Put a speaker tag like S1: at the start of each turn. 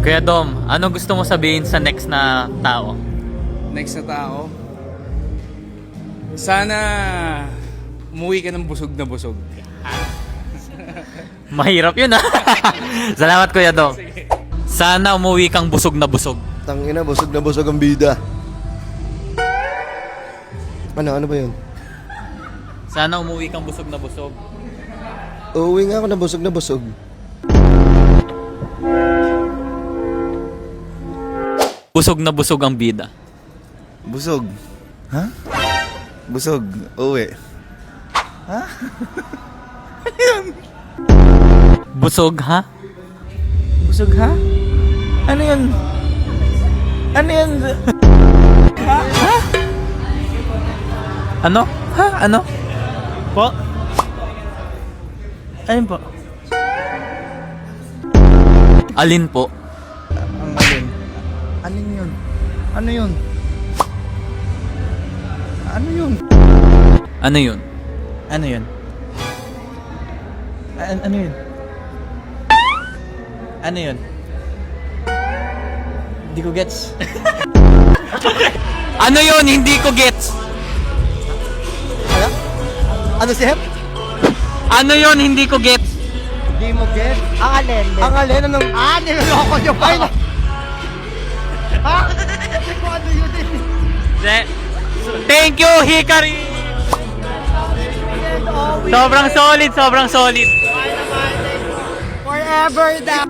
S1: Kuya Dom, ano gusto mo sabihin sa next na tao?
S2: Next na tao, sana umuwi ka ng busog na busog.
S1: Mahirap yun, ha? Salamat, Kuya Dom. Sana umuwi kang busog na busog.
S3: Tangina, busog na busog ang bida. Ano ba yun?
S1: Sana umuwi kang busog na busog.
S3: Uuwi nga ako na busog na busog.
S1: Busog na busog ang bida.
S4: Busog. Ha? Busog. Uwi.
S1: Busog, ha?
S4: Busog ha? Ano yun? Ano yun?
S1: Ano? Ha? Ano?
S4: Po? Ayun po.
S1: Alin po?
S4: Ang alin. Alin yun? Ano yun? Ano yun?
S1: Ano yun?
S4: Ano yun? Ano yun? Ano yun? Hindi ko gets.
S1: Ano yun? Hindi ko gets.
S3: Ano, Sep?
S1: Ano yun? Hindi ko gets.
S3: Hindi mo get?
S5: Ang alin?
S3: Ang alin, anong...
S5: Niloloko niyo pa.
S1: Thank you, Hikari! Sobrang solid, sobrang solid.
S5: Forever daw.